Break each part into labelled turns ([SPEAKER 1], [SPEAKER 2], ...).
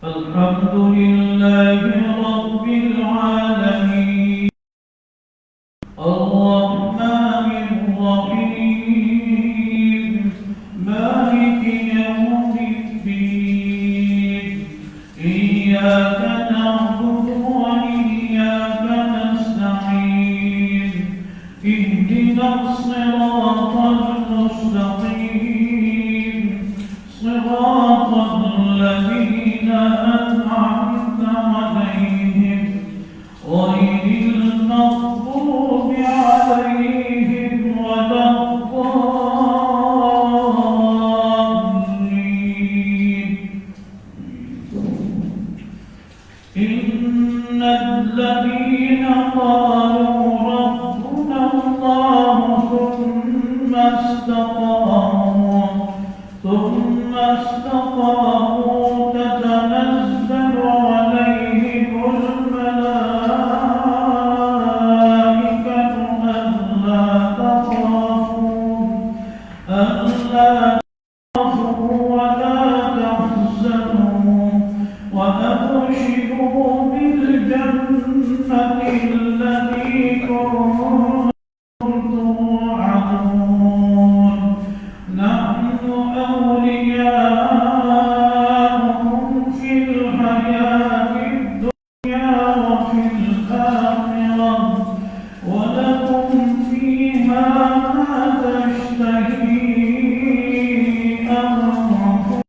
[SPEAKER 1] الحمد لله رب العالمين الرحمن الرحيم مالك يوم الدين إياك نعبد وإياك نستعين اهدنا الصراط المستقيم صراط الذين أنعمت عليهم غير المغضوب عليهم ولا الضالين إن الذين قالوا ربنا الله ثم استقاموا تتنزل عليهم الملائكة ألا تخافوا ولا تحزنوا وأبشروا بالجنة التي كنتم توعدون نحن أولياؤكم في الحياة الدنيا وفي الآخرة ولكم فيها ما تشتهي أنفسكم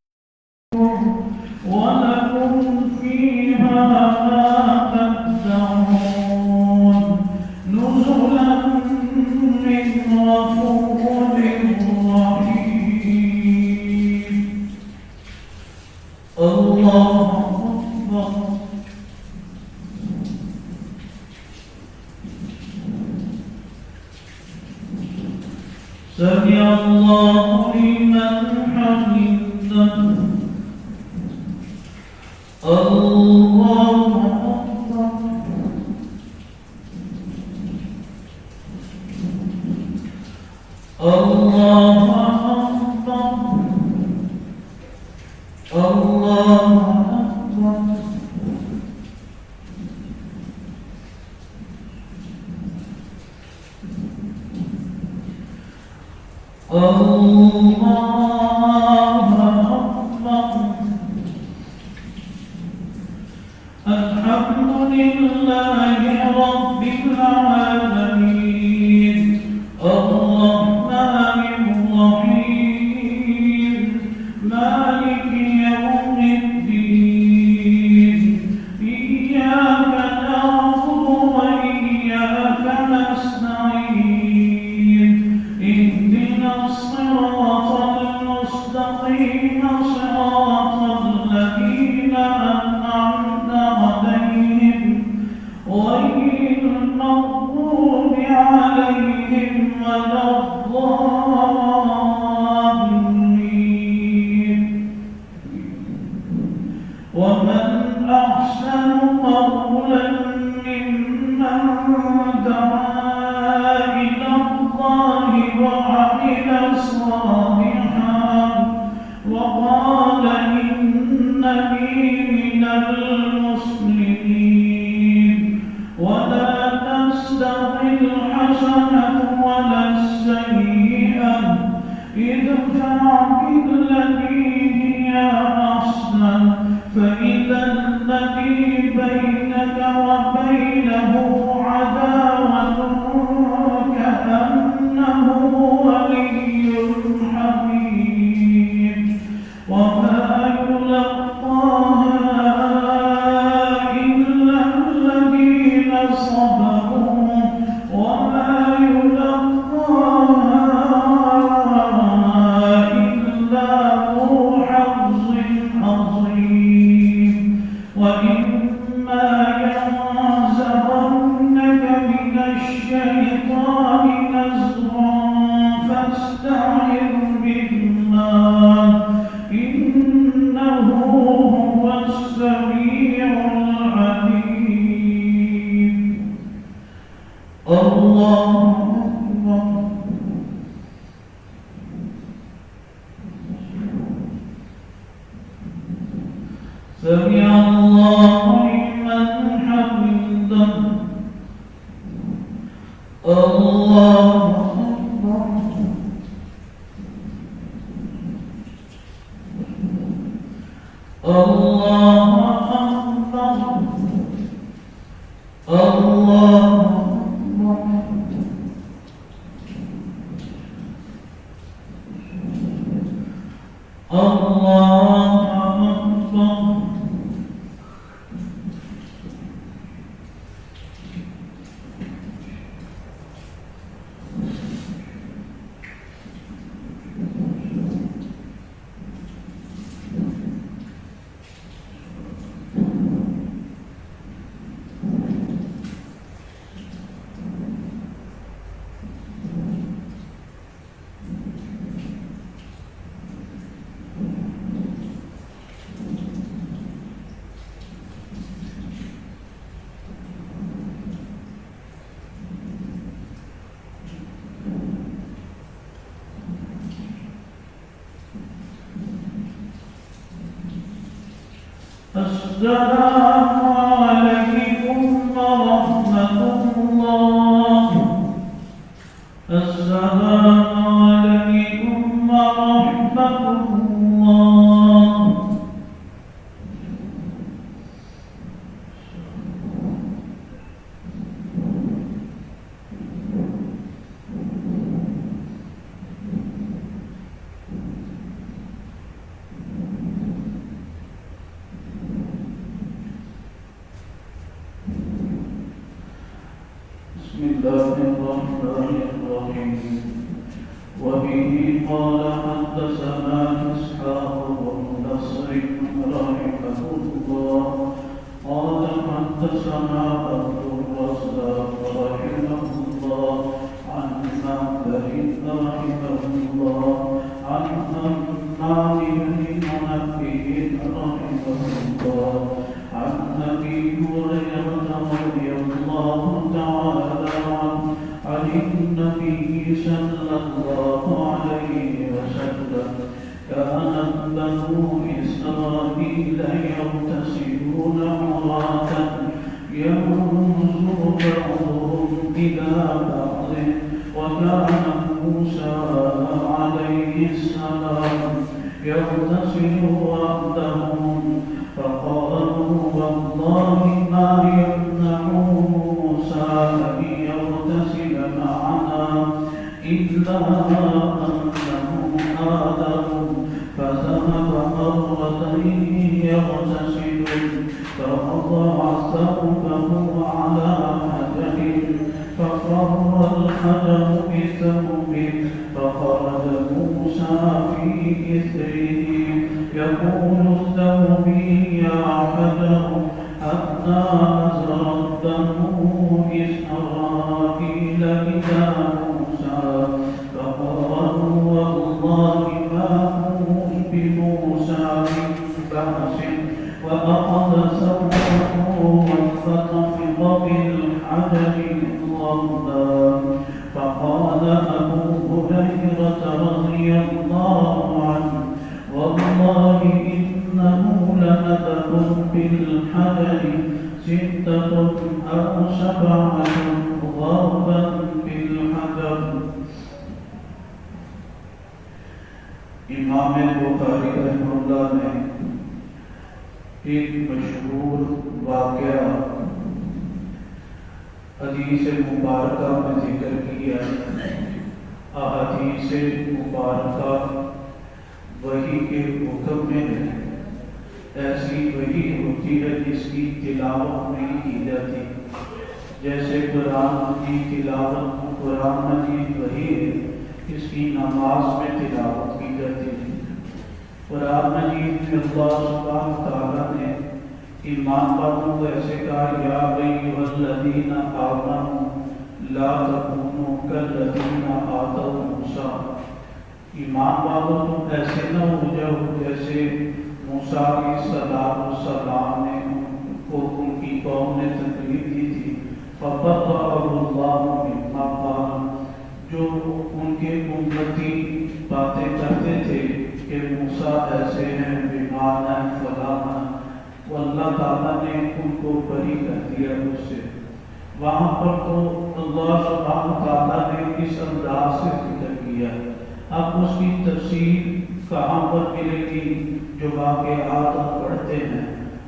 [SPEAKER 1] ولكم فيها ما تدعون نزلا من غفور رحيم الله أكبر سمع الله لمن حمده الله أكبر الله أكبر الله أكبر الله أكبر الحمد لله رب العالمين الرحمن الرحيم مالك يوم الدين إياك نعبد وإياك نستعين اهدنا الصراط المستقيم صراط الذين أنعمت أحسن قولا ممن دعا إلى الله وعمل صالحا وقال إنني من المسلمين ولا تستوي الحسنة ولا السيئة ادفع بالتي هي أحسن فإذا الذي بينك وبينه عداوة كأنه ولي حميم وما يلقاها إلا الذين صبروا وما يلقاها إلا ذو حظ عظيم وإما ينزغنك من الشيطان نزغ فاستعذ بالله إنه هو السميع العليم. الله أكبر. سمع الله لمن حمده. الله أكبر. الله أكبر. الله أكبر. الله أكبر. السلام عليكم ورحمة الله. السلام عليكم ورحمة الله. بسم الله الرحمن الرحيم. وبه قال حدثنا إسحاق بن نصر رحمه الله قال حدثنا عبد الرزاق رحمه الله عن معبد رحمه الله عن همام بن منبه رحمه الله عن أبي هريرة رضي الله تعالى عنه عن النبي صلى الله عليه وسلم كانت بنو إسرائيل يغتسلون عراة ينظر بعضهم إلى بعض وكان موسى عليه السلام يغتسل وحدهم فقالوا والله ما يمنع موسى أن يغتسل معنا إلا أنه آدم فذهب مرتين يغتسل فوضع ثوبه على حجر فخر الحجر بثوبه فخرج موسى في إثره يقول ثوبي يا حجر حتى نزل الدم إسرائيل إلى موسى فقالوا والله ما هو بموسى من بأس وأخذ ثوبه صدا. فقال أبو هريرة رضي الله عنه: والله إنه لنبأ بالحجر 6 أو 7 ضربا بالحجر. امام بخاری رحمہ اللہ نے ایک مشہور واقعہ حدیث مبارکہ میں ذکر کیا. احادیث مبارکہ وحی کے حکم میں ہے. ایسی وحی ہوتی ہے جس کی تلاوت نہیں کی جاتی. جیسے قرآن کی تلاوت قرآن مجید وحی ہے، اس کی نماز میں تلاوت کی جاتی ہے. قرآن مجید میں اللہ سبحانہ تعالیٰ نے ایمان والوں کو ایسے کہا: یا ایھا الذین آمنوا لا تکونوا کالذین آذوا موسیٰ. ایمان والوں تم ایسے نہ ہو جاؤ جیسے موسیٰ علیہ السلام نے کو ان کی قوم نے تکلیف دی تھی. فَبَرَّأَهُ اللَّهُ مِمَّا قَالَ. جو ان کے امتی باتیں کرتے تھے کہ موسیٰ ایسے ہیں، بیمار ہیں، فلاں ہیں، وہ اللہ تعالیٰ نے ان کو بری کر دیا اس سے. وہاں پر تو اللہ سبحانہ تعالیٰ نے اس انداز سے ذکر کیا. اب اس کی تفسیر کہاں پر ملے گی؟ جو واقعات ہم پڑھتے ہیں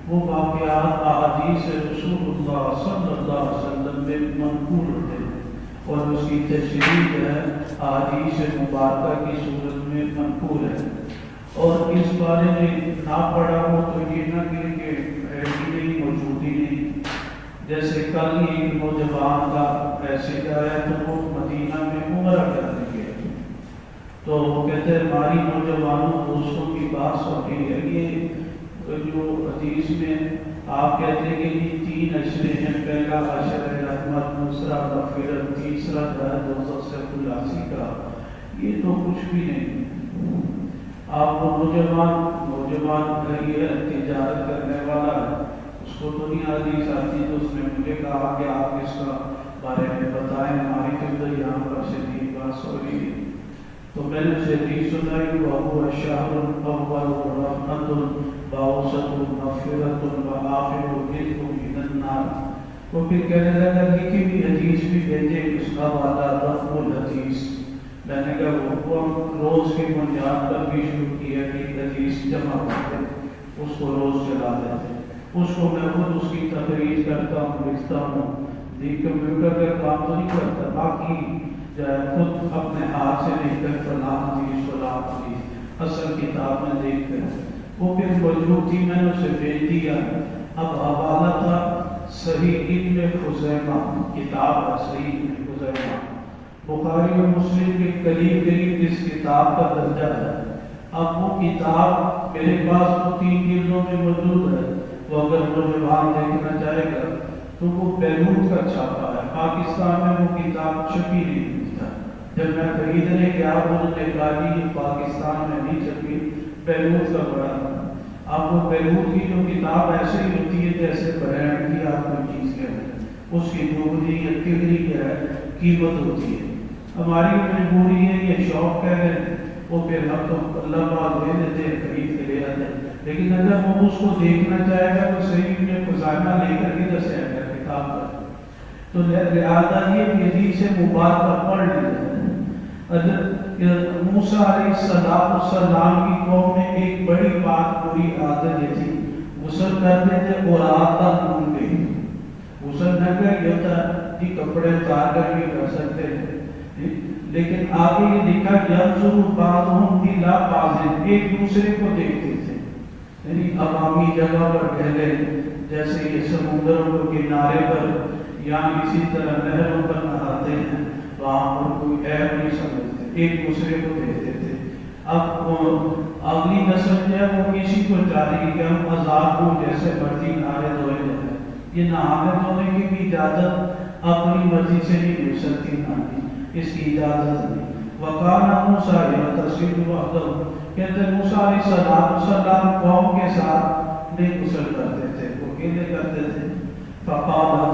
[SPEAKER 1] وہ واقعات احادیث رسول اللہ صلی اللہ علیہ وسلم میں منقول ہوتے ہیں، اور اس کی تشریح جو ہے احادیث مبارکہ کی صورت میں منقول ہے. اور اس بارے میں نہ پڑھا ہو تو یہ نہ کہ ہے ہی نہیں، موجود ہی نہیں. جیسے کل ہی ایک نوجوان کا میسج آیا تو وہ مدینہ میں عمرہ کرنے گئے، تو وہ کہتے ہیں ہماری نوجوانوں دوستوں کی بات سن رہی ہے. یہ جو حدیث میں آپ کہتے ہیں کہ یہ 3 اشرے ہیں، پہلا اشر ہے رحمت، دوسرا مغفرت، تیسرا دوزخ سے خلاصی کا. یہ تو کچھ بھی نہیں. آپ کو نوجوان یہ تجارت کرنے والا ہے، اس کو تو نہیں حدیث آتی، تو اس نے مجھے کہا کہ آپ اس کا بارے میں بتائیں، ہماری تو یہاں پر شدید بات ہو رہی ہے. تو میں نے اسے حدیث سنائی: وَهُوَ الشَّهْرُ الْأَوَّلُ رَحْمَةٌ وَأَوْسَطُ مَغْفِرَةٌ وَآخِرُ عِتْقٌ مِنَ النَّارِ. وہ پھر کہنے لگا لکھی بھی حدیث بھی بھیجے، اس کا والا رقم الحدیث. میں نے کہا وہ ہم روز کی بنیاد پر بھی شروع کیا کہ حدیث جمع کرتے، اس کو روز چلا دیتے. اس کو میں خود اس کی تقریر کرتا ہوں، لکھتا ہوں. کمپیوٹر کا کام تو نہیں کرتا، باقی خود اپنے ہاتھ سے لکھ کر فلاں حدیث فلاں حدیث اصل کتاب میں دیکھ کر وہ پھر موجود تھی، میں نے اسے بھیج دیا. اب حوالہ تھا صحیح ابن خزیمہ، کتاب ہے صحیح ابن خزیمہ. بخاری اور مسلم کے قریب اس کتاب کا درجہ ہے. اب وہ کتاب میرے پاس تو 3 جلدوں میں موجود ہے. وہ اگر نوجوان دیکھنا چاہے گا تو وہ بیروت کا چھاپا ہے. پاکستان میں وہ کتاب چھپی نہیں ہوئی تھا. جب میں خریدنے گیا انہوں نے کہا کہ یہ پاکستان میں نہیں چھپی، بیروت کا بڑا تھا. آپ کو بیروت کی جو کتاب ایسے ہی ہوتی ہے جیسے برانڈ کی آپ کوئی چیز کہہ رہے ہیں، اس کی دوگنی یا تگنی کیا ہے قیمت ہوتی ہے. ہماری مجبوری ہے، یہ شوق کہہ رہے ہیں، وہ پھر ہم تو اللہ پاک دے دیتے ہیں، خرید کے لے آتے ہیں. لیکن اگر وہ اس کو دیکھنا چاہے گا تو صحیح میں خزانہ لے کر کے دس آئے گا کتاب پر. تو لہٰذا یہ حدیث مبارکہ پڑھ لیتے ہیں. موسیٰ علیہ السلام کی قوم میں ایک بڑی بات بری عادت یہ تھی، غسل کرتے تھے اور آتا ڈھونڈ گئی. غسل نہ کر یہ ہوتا کہ کپڑے اتار کر بھی کر سکتے ہیں، لیکن آگے یہ لکھا ينظر بعضهم إلى بعض، ایک دوسرے کو دیکھتے تھے. یعنی عوامی جگہ پر ٹہلے، جیسے یہ سمندروں کے کنارے پر یا اسی طرح نہروں پر نہاتے ہیں، وہاں پر کوئی عیب نہیں سمجھتے، ایک دوسرے کو دیکھتے تھے. اب اگلی نسل جو ہے وہ کسی کو چاہیے کہ ہم آزاد ہو جیسے مرضی نہارے دھوئے جائیں. یہ نہانے دھونے کی بھی اجازت اپنی مرضی سے نہیں مل سکتی، اس کی اجازت نہیں. وَقَالَ مُوسَىٰ يَغْتَسِلُ وَحْدَهُ، کہتے موسیٰ علیہ السلام قوم کے ساتھ نہیں غسل کرتے تھے، وہ اکیلے کرتے تھے. فَقَالُوا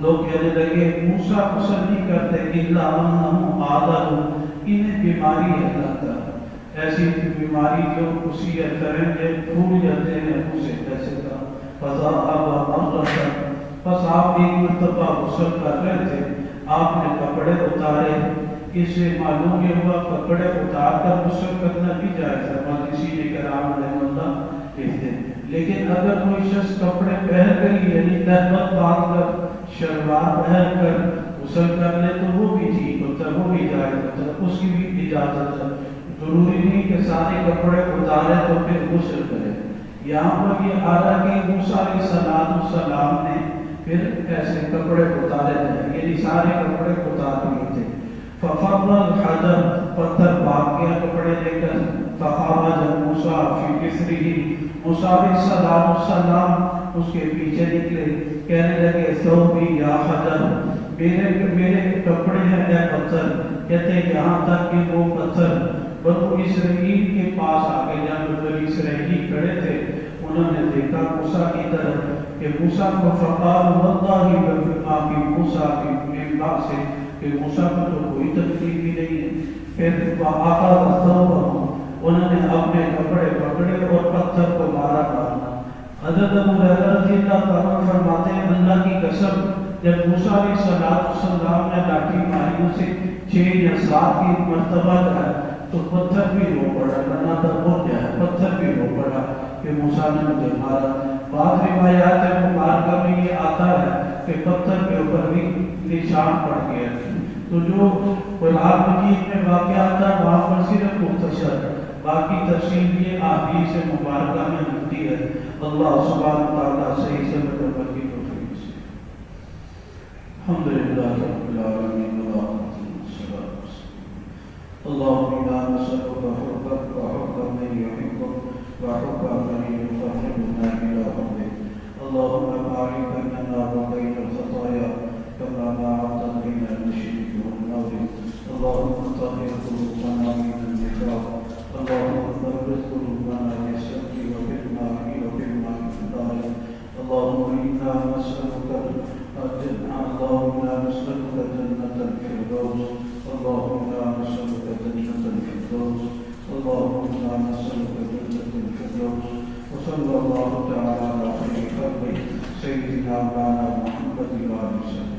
[SPEAKER 1] لوگ کہنے لگے موسیٰ غسل نہیں کرتے الا انہم عادہ، انہیں بیماری ہے اللہ تعالیٰ، ایسی بیماری جو اسی کریں گے پھول جاتے ہیں اسے کیسے کا فَذَهَبَ مَرَّةً، بس آپ ایک مرتبہ غسل کر رہے تھے، آپ نے کپڑے اتارے، اس سے معلوم یہ ہوا کپڑے اتار کر غسل کرنا بھی جائز ہے، مجلسی نے کرام رحمۃ اللہ کہتے ہیں۔ لیکن اگر کوئی شخص کپڑے پہن کر یعنی تہمت باندھ کر شلوار پہن کر غسل کر لے تو وہ بھی ٹھیک ہوتا ہے، وہ بھی جائز ہوتا ہے، اس کی بھی اجازت ہے، ضروری نہیں کہ سارے کپڑے اتارے تو پھر غسل کرے۔ یہاں پر یہ آ رہا کہ موسیٰ علیہ السلام نے پھر ایسے کپڑے اتارے تھے، یعنی سارے کپڑے اتار لیے تھے۔ فَفَرَّ الْحَجَرَ، پتھر بھاگ گیا کپڑے لے کر، فَخَرَجَ مُوسَىٰ فِي إِثْرِهِ، موسیٰ علیہ السلام اس کے پیچھے نکلے، کہنے لگے ثَوْبِي يَا حَجَرُ، میرے کپڑے ہیں اے پتھر، کہتے ہیں یہاں تک کہ وہ پتھر بنو اسرائیل کے پاس آ گئے، جب بنو اسرائیل کھڑے تھے انہوں نے دیکھا موسیٰ کی طرف کہ موسیٰ کو فقال واللہ بما فی موسیٰ کی بات سے کہ موسیٰ کو تو کوئی تکلیف ہی نہیں ہے۔ پھر وَأَخَذَ ثَوْبَهُ، انہوں نے اپنے کپڑے پکڑے اور پتھر کو مارا ڈالا۔ حضرت ابو ہریرہ رضی اللہ عنہ فرماتے ہیں اللہ کی قسم جب موسیٰ علیہ السلام نے لاٹھی ماری اسے 6 یا 7 کی مرتبہ ہے تو پتھر بھی رو پڑا، ورنہ تو ہو گیا ہے، پتھر بھی رو پڑا کہ موسیٰ نے مجھے مارا۔ بعض روایات مبارکہ میں یہ آتا ہے کہ پتھر کے اوپر بھی نشان پڑ گیا۔ تو جو قرآن مجید میں واقع آتا ہے وہاں پر صرف مختصر ہے، باقی تفصیل یہ احادیث مبارکہ میں ملتی ہے۔ اللہ سبحانہ وتعالیٰ صحیح سمجھ کر کی توفیق سے۔ الحمدللہ رب العالمین والصلاۃ والسلام۔ اللهم انا نسألك حبك وحب من يحبك وحب من يقربنا إلى حبك، اللهم بارك بيننا وبين الخطايا كما باعدت بين المشرق والمغرب، اللهم طهر قلوبنا من النفاق، اللهم ثبت قلوبنا بالصدق وبالماء وبالماء، اللهم انا نسألك اللهم انا نسألك جنة الفردوس، اللهم انا نسألك جنة الفردوس، اللهم انا نسألك جنة الفردوس۔ وصلى الله تعالى على خير خلقه سيدنا مولانا محمد وعلى آله وسلم۔